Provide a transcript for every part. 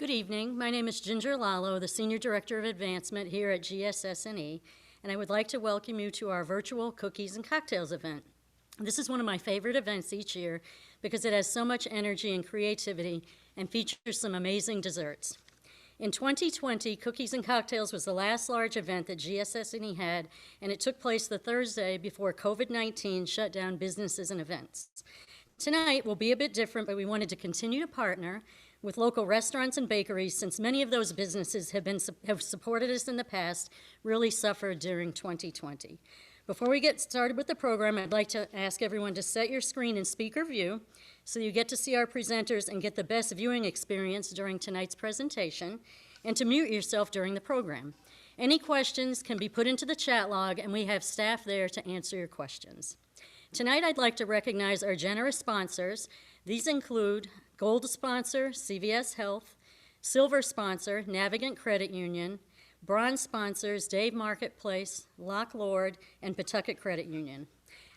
Good evening. My name is Ginger Lalo, the Senior Director of Advancement here at GSS&E, and I would like to welcome you to our virtual Cookies and Cocktails event. This is one of my favorite events each year because it has so much energy and creativity and features some amazing desserts. In 2020, Cookies and Cocktails was the last large event that GSS&E had, and it took place the Thursday before COVID-19 shut down businesses and events. Tonight will be a bit different, but we wanted to continue to partner with local restaurants and bakeries, since many of those businesses have supported us in the past, really suffered during 2020. Before we get started with the program, I'd like to ask everyone to set your screen in speaker view so you get to see our presenters and get the best viewing experience during tonight's presentation, and to mute yourself during the program. Any questions can be put into the chat log, and we have staff there to answer your questions. Tonight, I'd like to recognize our generous sponsors. These include Gold sponsor, CVS Health; Silver sponsor, Navigant Credit Union; Bronze sponsors, Dave Marketplace, Lock Lord, and Pawtucket Credit Union.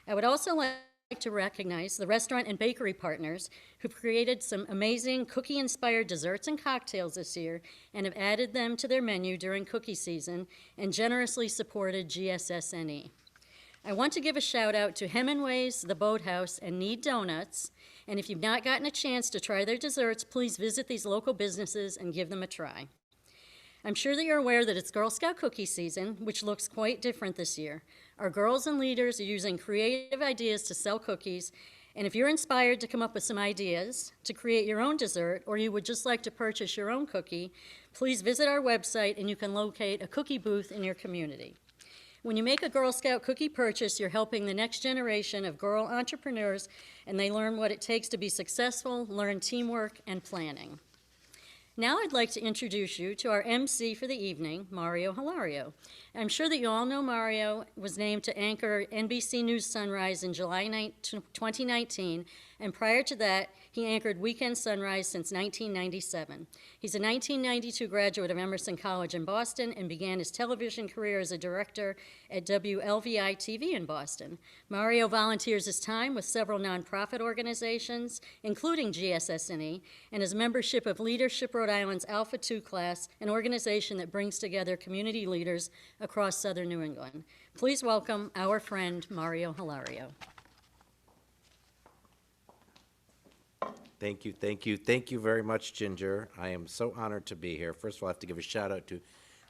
I would also like to recognize the restaurant and bakery partners who've created some amazing cookie-inspired desserts and cocktails this year and have added them to their menu during cookie season and generously supported GSS&E. I want to give a shout out to Hemingway's, The Boathouse, and Need Donuts. And if you've not gotten a chance to try their desserts, please visit these local businesses and give them a try. I'm sure that you're aware that it's Girl Scout cookie season, which looks quite different this year. Our girls and leaders are using creative ideas to sell cookies, and if you're inspired to come up with some ideas to create your own dessert, or you would just like to purchase your own cookie, please visit our website and you can locate a cookie booth in your community. When you make a Girl Scout cookie purchase, you're helping the next generation of girl entrepreneurs, and they learn what it takes to be successful, learn teamwork and planning. Now I'd like to introduce you to our MC for the evening, Mario Hilario. I'm sure that you all know Mario was named to anchor NBC News Sunrise in July 2019, and prior to that, he anchored Weekend Sunrise since 1997. He's a 1992 graduate of Emerson College in Boston and began his television career as a director at WLVI TV in Boston. Mario volunteers his time with several nonprofit organizations, including GSS&E, and his membership of Leadership Rhode Island's Alpha 2 class, an organization that brings together community leaders across southern New England. Please welcome our friend, Mario Hilario. Thank you very much, Ginger. I am so honored to be here. First of all, I have to give a shout out to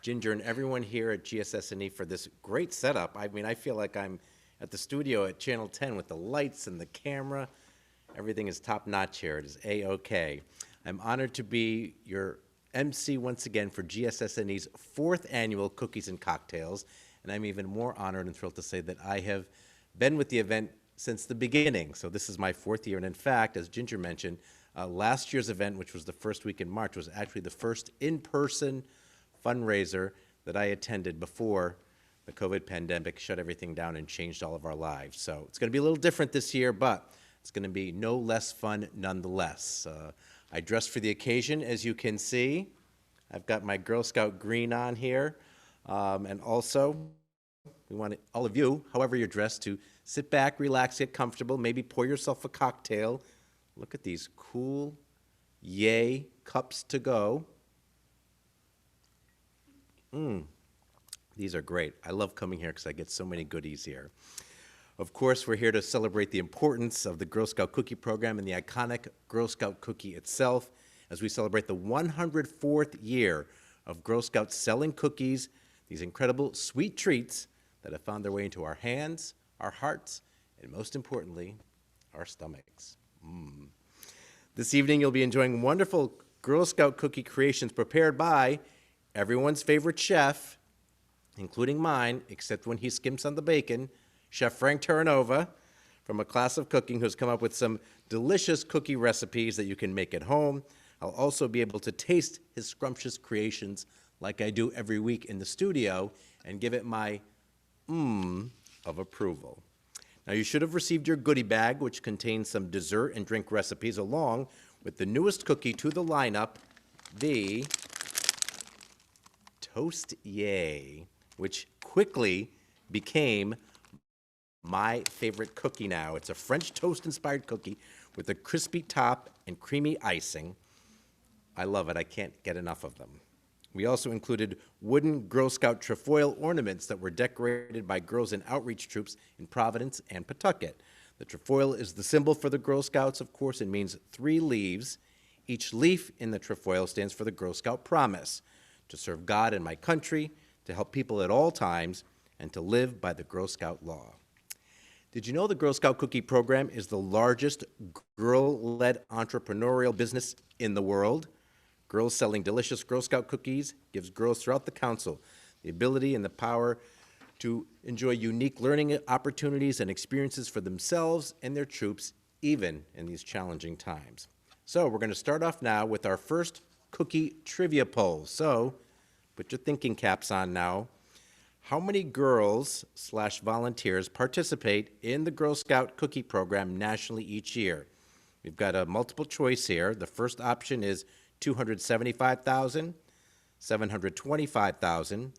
Ginger and everyone here at GSS&E for this great setup. I mean, I feel like I'm at the studio at Channel 10 with the lights and the camera. Everything is top notch here. It is A-OK. I'm honored to be your MC once again for GSS&E's 4th annual Cookies and Cocktails, and I'm even more honored and thrilled to say that I have been with the event since the beginning. So this is my 4th year, and in fact, as Ginger mentioned, last year's event, which was the first week in March, was actually the first in-person fundraiser that I attended before the COVID pandemic shut everything down and changed all of our lives. So it's going to be a little different this year, but it's going to be no less fun nonetheless. I dressed for the occasion, as you can see. I've got my Girl Scout green on here, and also we want all of you, however you're dressed, to sit back, relax, get comfortable, maybe pour yourself a cocktail. Look at these cool Yay cups to go. These are great. I love coming here because I get so many goodies here. Of course, we're here to celebrate the importance of the Girl Scout cookie program and the iconic Girl Scout cookie itself as we celebrate the 104th year of Girl Scouts selling cookies, these incredible sweet treats that have found their way into our hands, our hearts, and most importantly, our stomachs. This evening, you'll be enjoying wonderful Girl Scout cookie creations prepared by everyone's favorite chef, including mine, except when he skimps on the bacon, Chef Frank Terranova, from a class of cooking, who's come up with some delicious cookie recipes that you can make at home. I'll also be able to taste his scrumptious creations like I do every week in the studio and give it my of approval. Now, you should have received your goodie bag, which contains some dessert and drink recipes, along with the newest cookie to the lineup, the Toast Yay, which quickly became my favorite cookie now. It's a French toast-inspired cookie with a crispy top and creamy icing. I love it. I can't get enough of them. We also included wooden Girl Scout trefoil ornaments that were decorated by girls in outreach troops in Providence and Pawtucket. The trefoil is the symbol for the Girl Scouts, of course. It means 3 leaves. Each leaf in the trefoil stands for the Girl Scout promise to serve God and my country, to help people at all times, and to live by the Girl Scout law. Did you know the Girl Scout Cookie Program is the largest girl-led entrepreneurial business in the world? Girls selling delicious Girl Scout cookies gives girls throughout the council the ability and the power to enjoy unique learning opportunities and experiences for themselves and their troops, even in these challenging times. So we're going to start off now with our first cookie trivia poll. So put your thinking caps on now. How many girls/volunteers participate in the Girl Scout Cookie Program nationally each year? We've got a multiple choice here. The first option is 275,000, 725,000,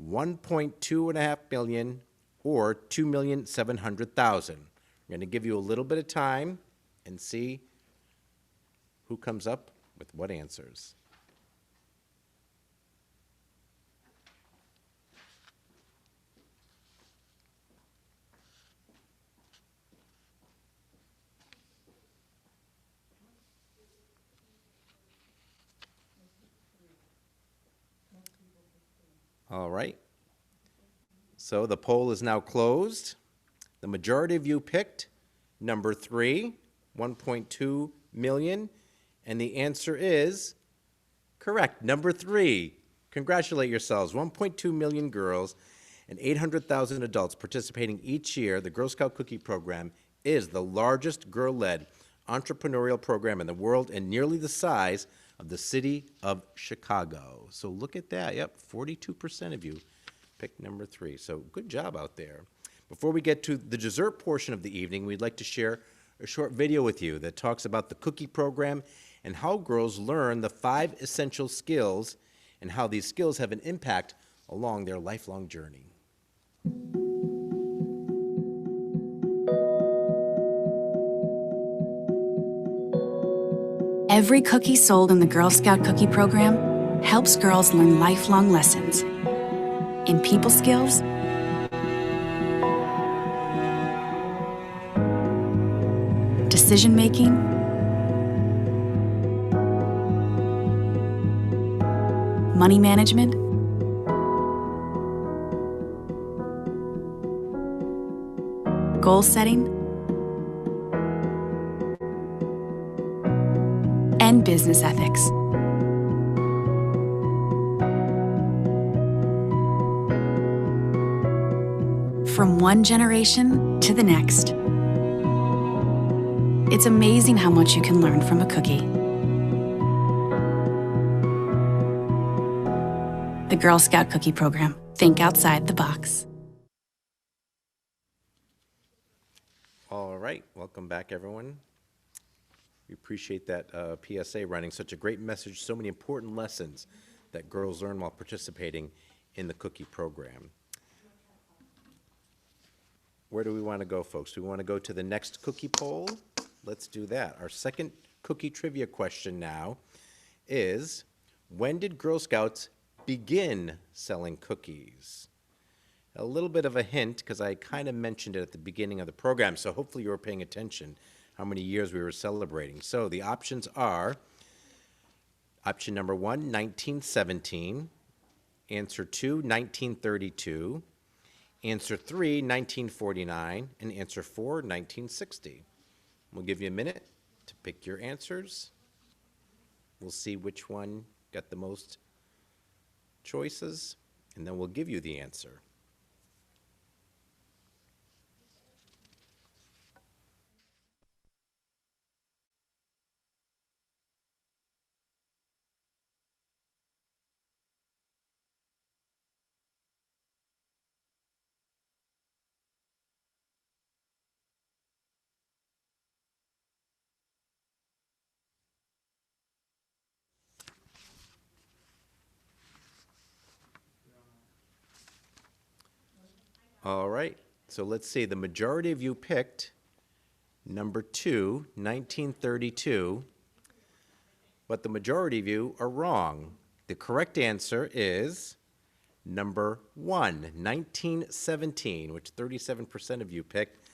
1.25 million, or 2,700,000. We're going to give you a little bit of time and see who comes up with what answers. All right. So the poll is now closed. The majority of you picked number 3, 1.2 million, and the answer is correct, number 3. Congratulate yourselves. 1.2 million girls and 800,000 adults participating each year. The Girl Scout Cookie Program is the largest girl-led entrepreneurial program in the world and nearly the size of the city of Chicago. So look at that. Yep, 42% of you picked number 3. So good job out there. Before we get to the dessert portion of the evening, we'd like to share a short video with you that talks about the cookie program and how girls learn the 5 essential skills and how these skills have an impact along their lifelong journey. Every cookie sold in the Girl Scout Cookie Program helps girls learn lifelong lessons in people skills, decision making, money management, goal setting, and business ethics. From one generation to the next. It's amazing how much you can learn from a cookie. The Girl Scout Cookie Program. Think outside the box. All right, welcome back, everyone. We appreciate that PSA running such a great message, so many important lessons that girls learn while participating in the cookie program. Where do we want to go, folks? Do we want to go to the next cookie poll? Let's do that. Our second cookie trivia question now is, when did Girl Scouts begin selling cookies? A little bit of a hint, because I kind of mentioned it at the beginning of the program, so hopefully you were paying attention how many years we were celebrating. So the options are, option number 1, 1917, answer 2, 1932, answer 3, 1949, and answer 4, 1960. We'll give you a minute to pick your answers. We'll see which one got the most choices, and then we'll give you the answer. All right, so let's see. The majority of you picked number 2, 1932. but the majority of you are wrong. The correct answer is number 1, 1917, which 37% of you picked.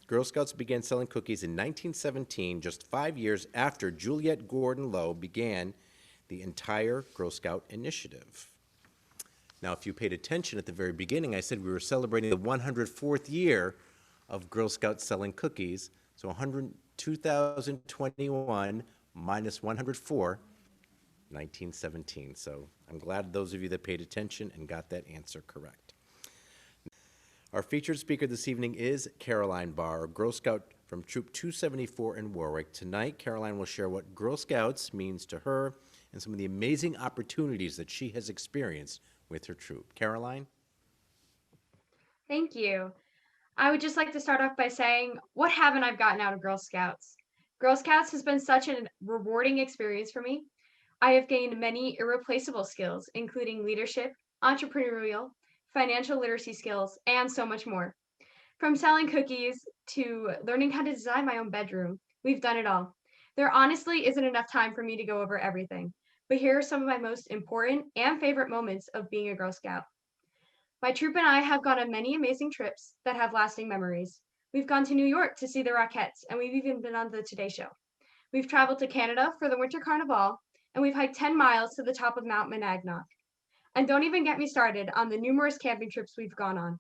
Girl Scouts began selling cookies in 1917, just 5 years after Juliette Gordon Low began the entire Girl Scout initiative. Now, if you paid attention at the very beginning, I said we were celebrating the 104th year of Girl Scouts selling cookies. So 2021 minus 104, 1917. So I'm glad those of you that paid attention and got that answer correct. Our featured speaker this evening is Caroline Barr, a Girl Scout from Troop 274 in Warwick. Tonight, Caroline will share what Girl Scouts means to her and some of the amazing opportunities that she has experienced with her troop. Caroline? Thank you. I would just like to start off by saying, what haven't I gotten out of Girl Scouts? Girl Scouts has been such a rewarding experience for me. I have gained many irreplaceable skills, including leadership, entrepreneurial, financial literacy skills, and so much more. From selling cookies to learning how to design my own bedroom, we've done it all. There honestly isn't enough time for me to go over everything, but here are some of my most important and favorite moments of being a Girl Scout. My troop and I have gone on many amazing trips that have lasting memories. We've gone to New York to see the Rockettes, and we've even been on the Today Show. We've traveled to Canada for the Winter Carnival, and we've hiked 10 miles to the top of Mount Monadnock. And don't even get me started on the numerous camping trips we've gone on.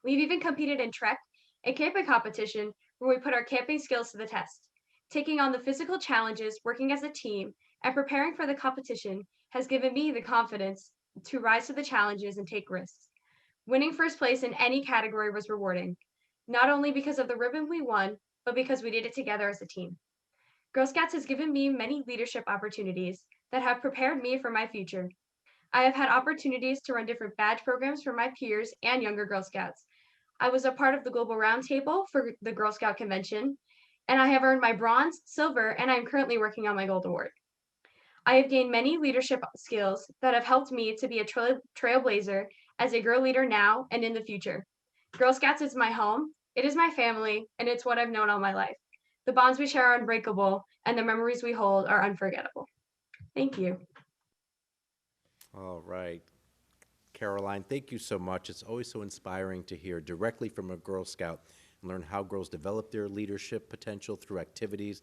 We've even competed in Trek, a camping competition where we put our camping skills to the test. Taking on the physical challenges, working as a team, and preparing for the competition has given me the confidence to rise to the challenges and take risks. Winning first place in any category was rewarding, not only because of the ribbon we won, but because we did it together as a team. Girl Scouts has given me many leadership opportunities that have prepared me for my future. I have had opportunities to run different badge programs for my peers and younger Girl Scouts. I was a part of the Global Roundtable for the Girl Scout Convention, and I have earned my bronze, silver, and I'm currently working on my gold award. I have gained many leadership skills that have helped me to be a trailblazer as a girl leader now and in the future. Girl Scouts is my home, it is my family, and it's what I've known all my life. The bonds we share are unbreakable, and the memories we hold are unforgettable. Thank you. All right. Caroline, thank you so much. It's always so inspiring to hear directly from a Girl Scout and learn how girls develop their leadership potential through activities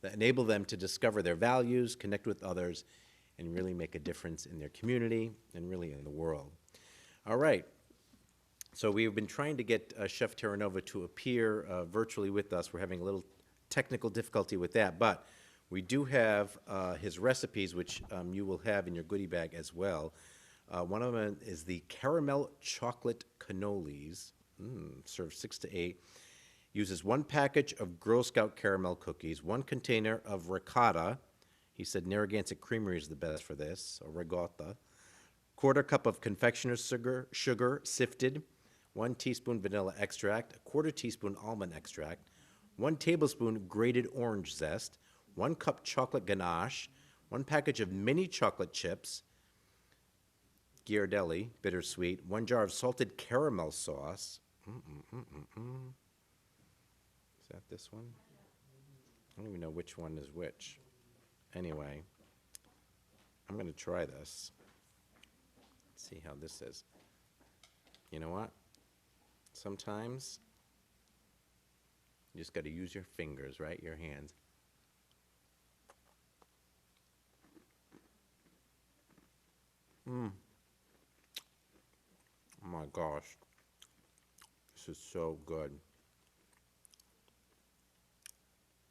that enable them to discover their values, connect with others, and really make a difference in their community and really in the world. All right. So we've been trying to get Chef Terranova to appear virtually with us. We're having a little technical difficulty with that, but we do have his recipes, which you will have in your goodie bag as well. One of them is the caramel chocolate cannolis, served 6 to 8. Uses 1 package of Girl Scout caramel cookies, 1 container of ricotta. He said Narragansett Creamery is the best for this, or ricotta. 1/4 cup of confectioner's sugar sifted, 1 teaspoon vanilla extract, 1/4 teaspoon almond extract, 1 tablespoon grated orange zest, 1 cup chocolate ganache, 1 package of mini chocolate chips, Ghirardelli, bittersweet, 1 jar of salted caramel sauce. Is that this one? I don't even know which one is which. Anyway, I'm going to try this. See how this is. You know what? Sometimes you just got to use your fingers, right? Your hands. Oh my gosh. This is so good.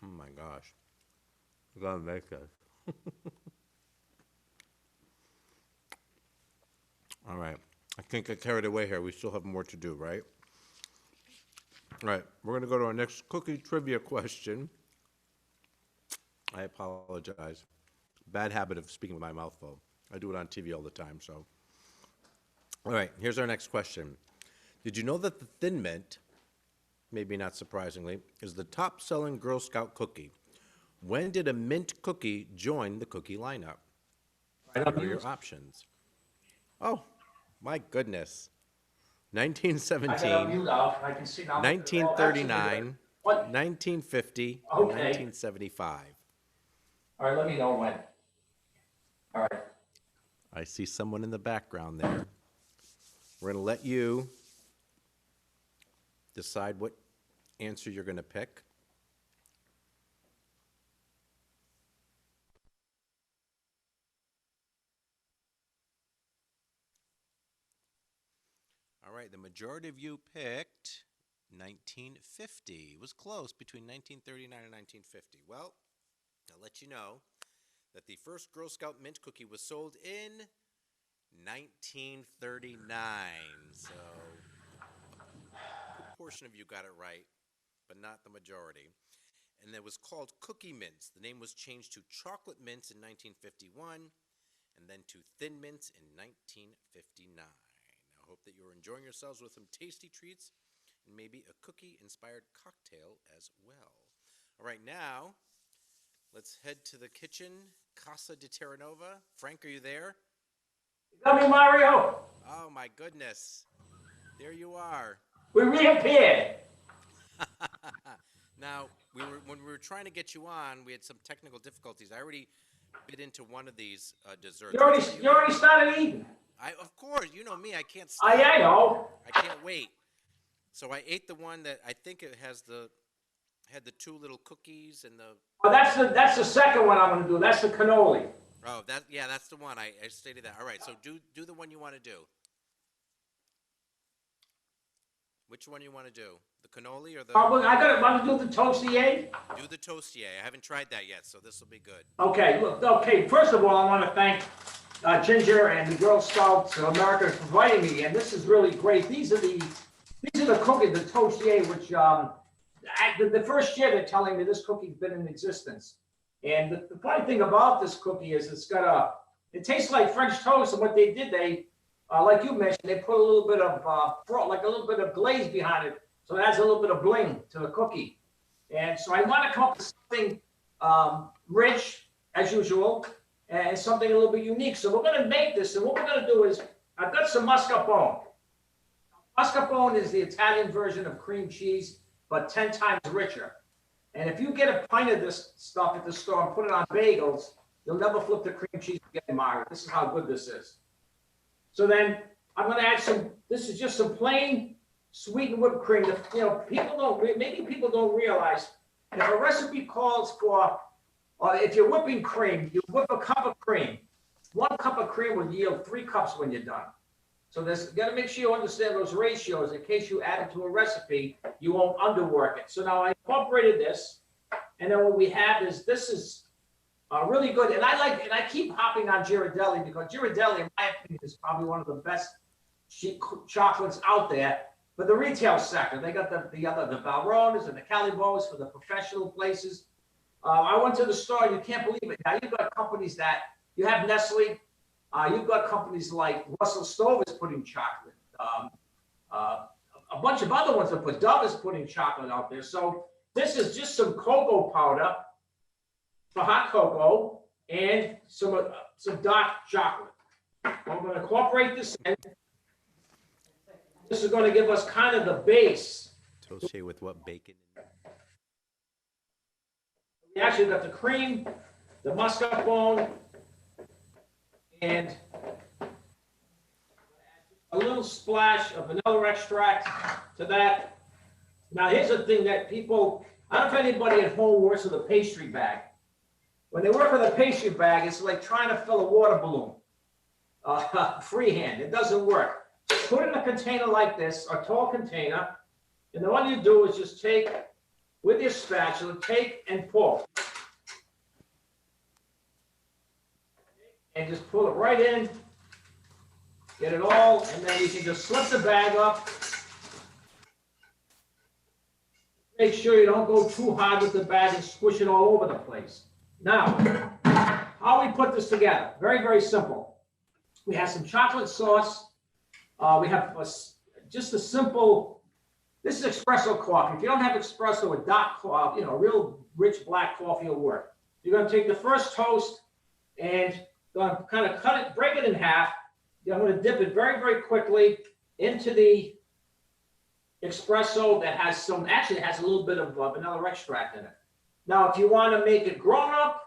Oh my gosh. I gotta make this. All right. I think I carried away here. We still have more to do, right? All right. We're going to go to our next cookie trivia question. I apologize. Bad habit of speaking with my mouth full. I do it on TV all the time, so. All right. Here's our next question. Did you know that the Thin Mint, maybe not surprisingly, is the top-selling Girl Scout cookie? When did a mint cookie join the cookie lineup? What are your options? Oh, my goodness. 1917, 1939, 1950, or 1975. All right, let me know when. All right. I see someone in the background there. We're going to let you decide what answer you're going to pick. All right, the majority of you picked 1950. It was close between 1939 and 1950. Well, I'll let you know that the first Girl Scout mint cookie was sold in 1939. So a good portion of you got it right, but not the majority. And it was called Cookie Mints. The name was changed to Chocolate Mints in 1951 and then to Thin Mints in 1959. I hope that you're enjoying yourselves with some tasty treats and maybe a cookie-inspired cocktail as well. All right, now let's head to the kitchen, Casa di Terranova. Frank, are you there? You got me, Mario? Oh, my goodness. There you are. We reappeared. Now, when we were trying to get you on, we had some technical difficulties. I already bit into one of these desserts. You already started eating. Of course, you know me. I can't stop. I know. I can't wait. So I ate the one that I think it had the two little cookies and the. Well, that's the second one I'm going to do. That's the cannoli. Oh, that's the one. I stated that. All right. So do the one you want to do. Which one you want to do? The cannoli or the? I want to do the tostier. Do the tostier. I haven't tried that yet, so this will be good. Okay. Look. Okay. First of all, I want to thank Ginger and the Girl Scouts of America for inviting me, and this is really great. These are the cookies, the tostier, which the first year they're telling me this cookie's been in existence. And the funny thing about this cookie is it tastes like French toast, and what they did, like you mentioned, they put a little bit of like a little bit of glaze behind it, so it adds a little bit of bling to the cookie. And so I want to come up with something rich, as usual, and something a little bit unique. So we're going to make this, and what we're going to do is, I've got some mascarpone. Mascarpone is the Italian version of cream cheese, but 10 times richer. And if you get a pint of this stuff at the store and put it on bagels, you'll never flip the cream cheese again, Mario. This is how good this is. So then I'm going to add this is just some plain sweetened whipped cream. Maybe people don't realize if a recipe calls for, if you're whipping cream, you whip a cup of cream. 1 cup of cream will yield 3 cups when you're done. So you got to make sure you understand those ratios in case you add it to a recipe, you won't underwork it. So now I incorporated this, and then what we have is this is really good. And I keep hopping on Ghirardelli because Ghirardelli, in my opinion, is probably one of the best chocolates out there for the retail sector. They got the Valronas and the Calibos for the professional places. I went to the store, and you can't believe it. Now you've got companies that you have Nestle. You've got companies like Russell Stover is putting chocolate. A bunch of other ones that put Dove is putting chocolate out there. So this is just some cocoa powder for hot cocoa and some dark chocolate. I'm going to incorporate this in. This is going to give us kind of the base. Toasted with what, bacon? We actually got the cream, the mascarpone, and a little splash of vanilla extract to that. Now, here's the thing that I don't know if anybody at home works with a pastry bag. When they work with a pastry bag, it's like trying to fill a water balloon freehand. It doesn't work. Put it in a container like this, a tall container, and then what you do is just take, with your spatula, and pull. And just pull it right in, get it all, and then you can just slip the bag up. Make sure you don't go too hard with the bag and squish it all over the place. Now, how we put this together? Very, very simple. We have some chocolate sauce. We have just a simple, this is espresso coffee. If you don't have espresso, a dark coffee, real rich black coffee will work. You're going to take the first toast and going to kind of cut it, break it in half. I'm going to dip it very, very quickly into the espresso that has has a little bit of vanilla extract in it. Now, if you want to make it grown up,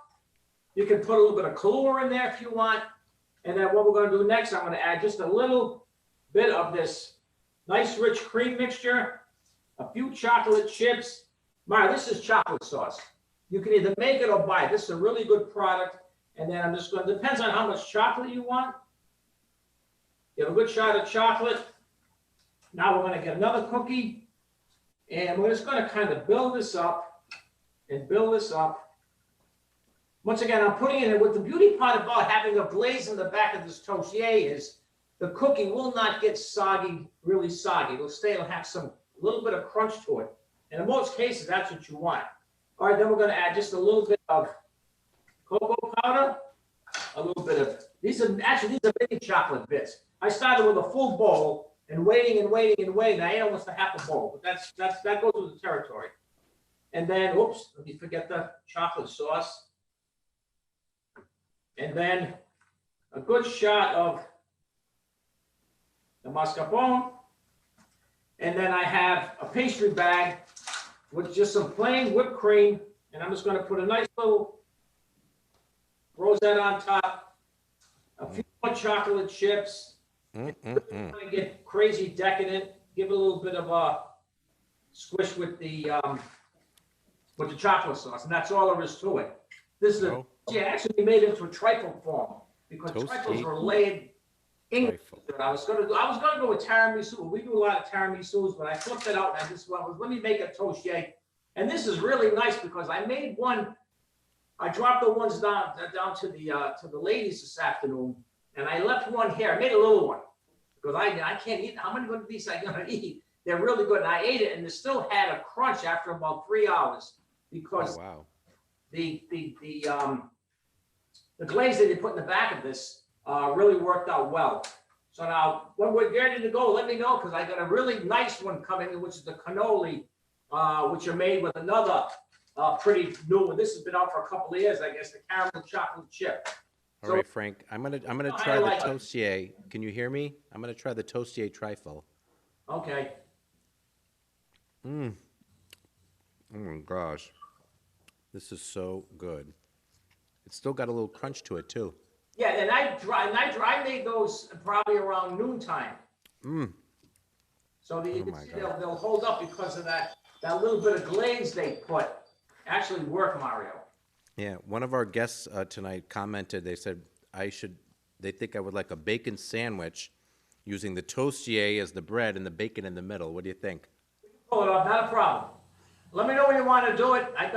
You can put a little bit of color in there if you want. And then what we're going to do next, I'm going to add just a little bit of this nice rich cream mixture, a few chocolate chips. Mara, this is chocolate sauce. You can either make it or buy it. This is a really good product. And then I'm just going to, depends on how much chocolate you want. You have a good shot of chocolate. Now we're going to get another cookie. And we're just going to kind of build this up and build this up. Once again, I'm putting it in. What the beauty part about having a glaze in the back of this toastier is the cookie will not get soggy, really soggy. It'll have some little bit of crunch to it. And in most cases, that's what you want. All right, then we're going to add just a little bit of cocoa powder, a little bit of, these are mini chocolate bits. I started with a full bowl and waiting and waiting and waiting. I ate almost a half a bowl, but that goes with the territory. And then, oops, let me forget the chocolate sauce. And then a good shot of the mascarpone. And then I have a pastry bag with just some plain whipped cream. And I'm just going to put a nice little rosette on top, a few more chocolate chips. Kind of get crazy decadent. Give it a little bit of a squish with the chocolate sauce, and that's all there is to it. This is actually made into a trifle form because trifles are laid in. I was gonna go with tiramisu. We do a lot of tiramisus, but I flipped it out and I just went, let me make a toastier. And this is really nice because I made one. I dropped the ones down to the ladies this afternoon, and I left one here. I made a little one because I can't eat. How many of these I gonna eat? They're really good, and I ate it, and it still had a crunch after about 3 hours because the glaze that they put in the back of this really worked out well. So now, when we're ready to go, let me know because I got a really nice one coming, which is the cannoli, which are made with another pretty new one. This has been out for a couple of years, I guess. The caramel chocolate chip. All right, Frank. I'm gonna try the toastier. Can you hear me? I'm gonna try the toastier trifle. Okay. Oh my gosh, this is so good. It's still got a little crunch to it too. Yeah, and I made those probably around noontime. So you can see they'll hold up because of that little bit of glaze they put. Actually work, Mario. Yeah, one of our guests tonight commented. They said they think I would like a bacon sandwich using the toastier as the bread and the bacon in the middle. What do you think? Pull it off, not a problem. Let me know when you want to do it. I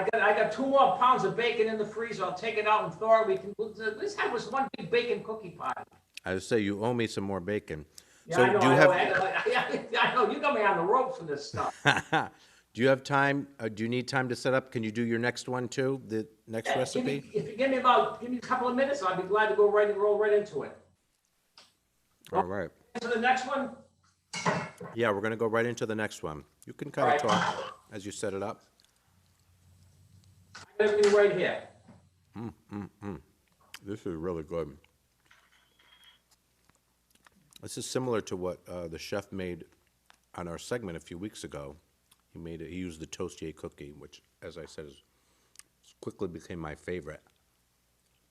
got 2 more pounds of bacon in the freezer. I'll take it out and thaw it. Let's have this one big bacon cookie party. I would say you owe me some more bacon. Yeah, so I know. Do you I know. You got me on the ropes for this stuff. Do you have time? Do you need time to set up? Can you do your next one too? The next recipe? If you give me a couple of minutes, I'll be glad to roll right into it. All right. To the next one. Yeah, we're gonna go right into the next one. You can kind of talk as you set it up. I got everything right here. This is really good. This is similar to what the chef made on our segment a few weeks ago. He used the toastier cookie, which, as I said, quickly became my favorite.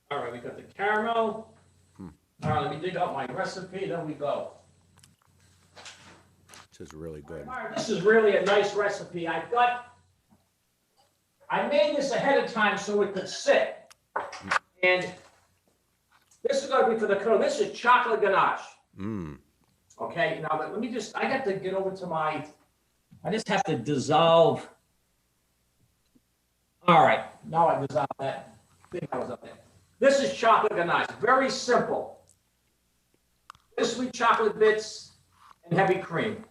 All right, we got the caramel. All right, let me dig out my recipe. There we go. This is really good. All right, this is really a nice recipe. I made this ahead of time so it could sit. And this is going to be for the cannoli. This is chocolate ganache. Okay, now let me I got to get over to I just have to dissolve. All right, now I dissolved that thing that was up there. This is chocolate ganache, very simple. Sweet chocolate bits and heavy cream.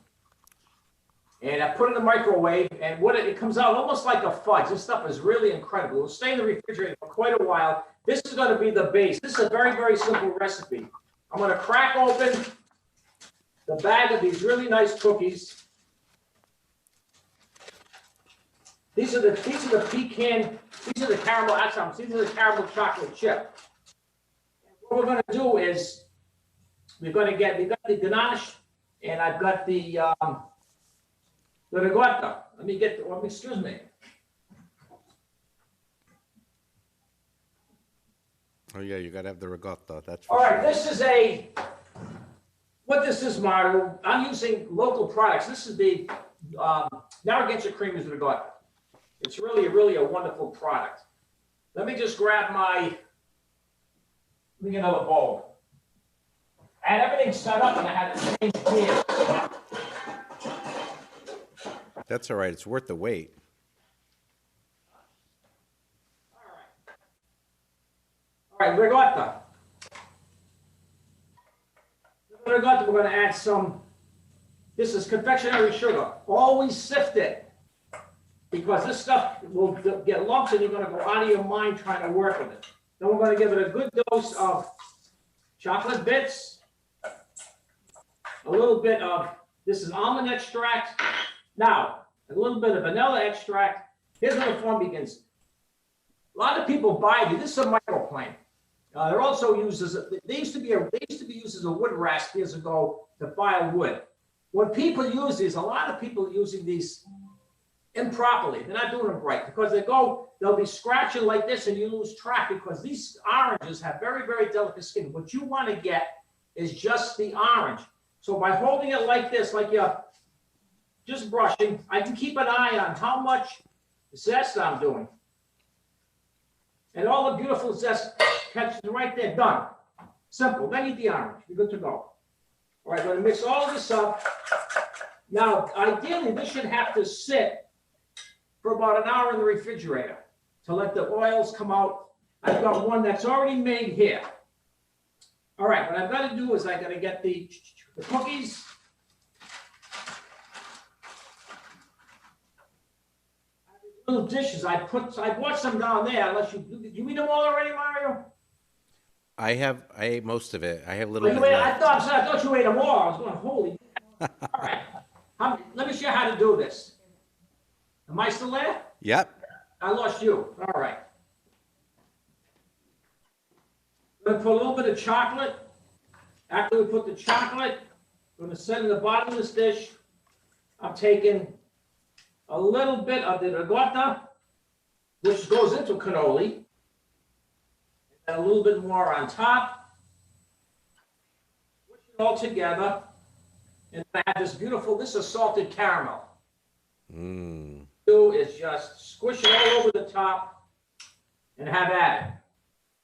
And I put it in the microwave, and it comes out almost like a fudge. This stuff is really incredible. It'll stay in the refrigerator for quite a while. This is going to be the base. This is a very, very simple recipe. I'm going to crack open the bag of these really nice cookies. These are the caramel chocolate chip. What we're going to do is we got the ganache, and I've got the ricotta. Excuse me. Oh yeah, you gotta have the ricotta. That's for All right, sure. this is what this is, Mario. I'm using local products. This is the Narragansett Creamers Ricotta. It's really a wonderful product. Let me just grab let me get another bowl. I had everything set up and I had to change gears. That's all right. It's worth the wait. All right, ricotta. Ricotta, we're going to add some. This is confectionery sugar. Always sift it, because this stuff will get lumps and you're going to go out of your mind trying to work with it. Then we're going to give it a good dose of chocolate bits, a little bit of, this is almond extract. Now, a little bit of vanilla extract. Here's where the fun begins. A lot of people buy these. This is a microplane. They're also used as they used to be used as a wood rasp years ago to file wood. When people use these, a lot of people are using these improperly. They're not doing them right, because they'll be scratching like this and you lose track, because these oranges have very delicate skin. What you want to get is just the orange. So by holding it like this, like you're just brushing, I can keep an eye on how much zest I'm doing. And all the beautiful zest catches right there, done. Simple. Then eat the orange. You're good to go. All right, I'm going to mix all of this up. Now, ideally, this should have to sit for about an hour in the refrigerator to let the oils come out. I've got one that's already made here. All right, what I've got to do is I got to get the cookies. Little dishes. I bought some down there. Unless you eat them all already, Mario? I ate most of it. I have a little bit I left. thought you ate them all. I was going, holy. All right. Let me show you how to do this. Am I still there? Yep. I lost you. All right. I'm going to put a little bit of chocolate. After we put the chocolate, I'm going to set in the bottom of this dish. I'm taking a little bit of the ricotta, which goes into cannoli, and a little bit more on top. Push it all together, and I have this beautiful, this is salted caramel. Do is just squish it all over the top and have at it.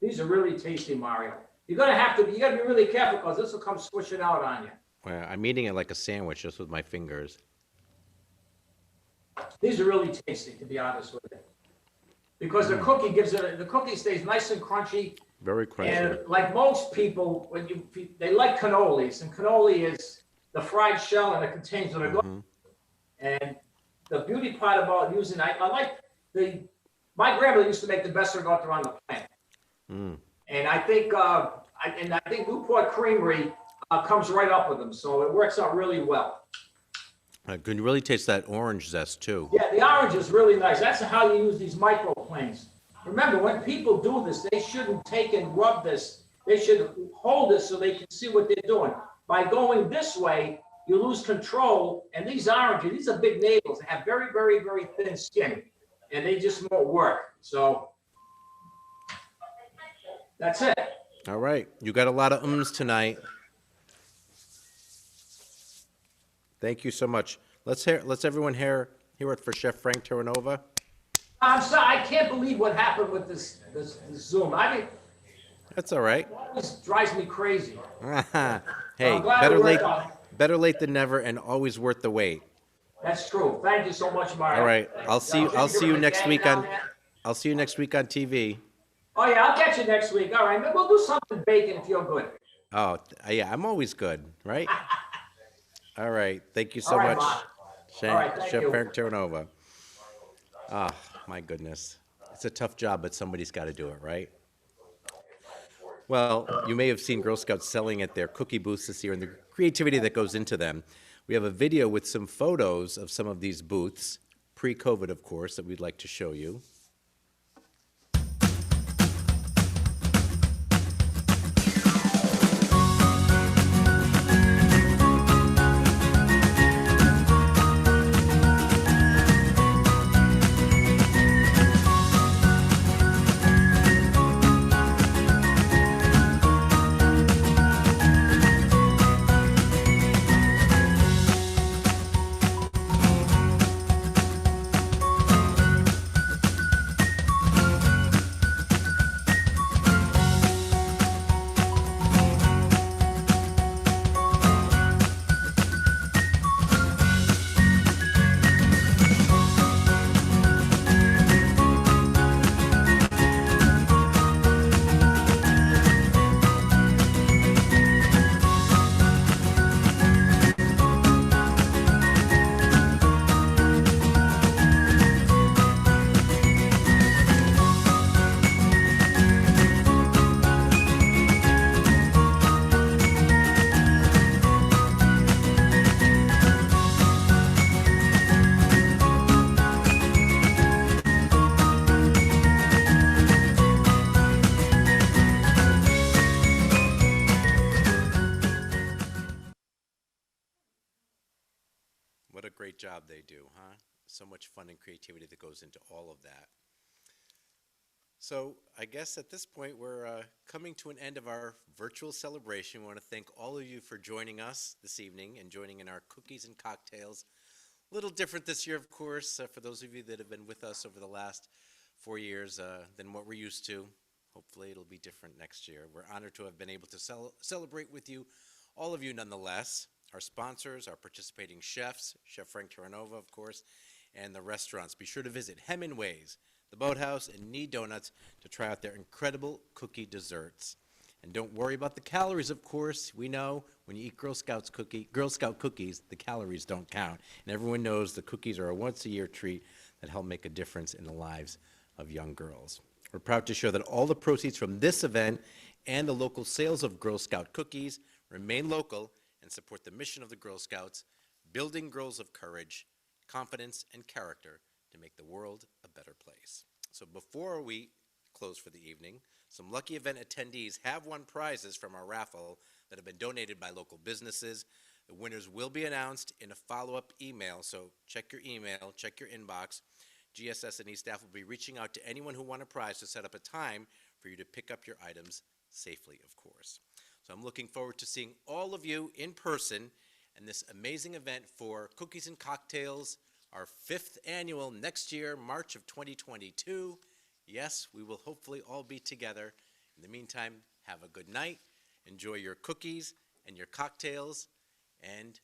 These are really tasty, Mario. You gotta be really careful, because this will come squishing out on you. Well, I'm eating it like a sandwich, just with my fingers. These are really tasty, to be honest with you, because the cookie stays nice and crunchy. Very crunchy. And like most people, they like cannolis, and cannoli is the fried shell, and it contains the ricotta. And the beauty part about using, I like my grandmother used to make the best ricotta on the planet. And I think Newport Creamery comes right up with them, so it works out really well. I can really taste that orange zest too. Yeah, the orange is really nice. That's how you use these microplanes. Remember, when people do this, they shouldn't take and rub this. They should hold this so they can see what they're doing. By going this way, you lose control. And these oranges, these are big navels. They have very thin skin, and they just won't work. So that's it. All right, you got a lot of ums tonight. Thank you so much. Let's everyone hear it for Chef Frank Terranova. I'm sorry, I can't believe what happened with this Zoom. I mean, That's all right. it always drives me crazy. Hey, I'm glad better we late, worked on it. better late than never, and always worth the wait. That's true. Thank you so much, Mario. All right, I'll see you next Gang week down on. there. I'll see you next week on TV. Oh yeah, I'll catch you next week. All right, we'll do something bacon if you're good. Oh, yeah, I'm always good, right? All right, thank you so All right, much, Mark. All right, thank Chef you. Frank Terranova. Ah, my goodness. It's a tough job, but somebody's got to do it, right? Well, you may have seen Girl Scouts selling at their cookie booths this year and the creativity that goes into them. We have a video with some photos of some of these booths, pre-COVID, of course, that we'd like to show you. job they do, huh? So much fun and creativity that goes into all of that. So I guess at this point we're coming to an end of our virtual celebration. We want to thank all of you for joining us this evening and joining in our cookies and cocktails. A little different this year, of course, for those of you that have been with us over the last 4 years than what we're used to. Hopefully it'll be different next year. We're honored to have been able to celebrate with you, all of you nonetheless. Our sponsors, our participating chefs, Chef Frank Terranova, of course, and the restaurants. Be sure to visit Hemingway's, the Boathouse, and Knee Donuts to try out their incredible cookie desserts. And don't worry about the calories, of course. We know when you eat Girl Scout cookies, the calories don't count. And everyone knows the cookies are a once-a-year treat that help make a difference in the lives of young girls. We're proud to show that all the proceeds from this event and the local sales of Girl Scout cookies remain local and support the mission of the Girl Scouts, building girls of courage, confidence, and character to make the world a better place. So before we close for the evening, some lucky event attendees have won prizes from our raffle that have been donated by local businesses. The winners will be announced in a follow-up email, so check your email, check your inbox. GSS&E staff will be reaching out to anyone who won a prize to set up a time for you to pick up your items safely, of course. So I'm looking forward to seeing all of you in person in this amazing event for Cookies and Cocktails, our 5th annual next year, March of 2022. Yes, we will hopefully all be together. In the meantime, have a good night. Enjoy your cookies and your cocktails, and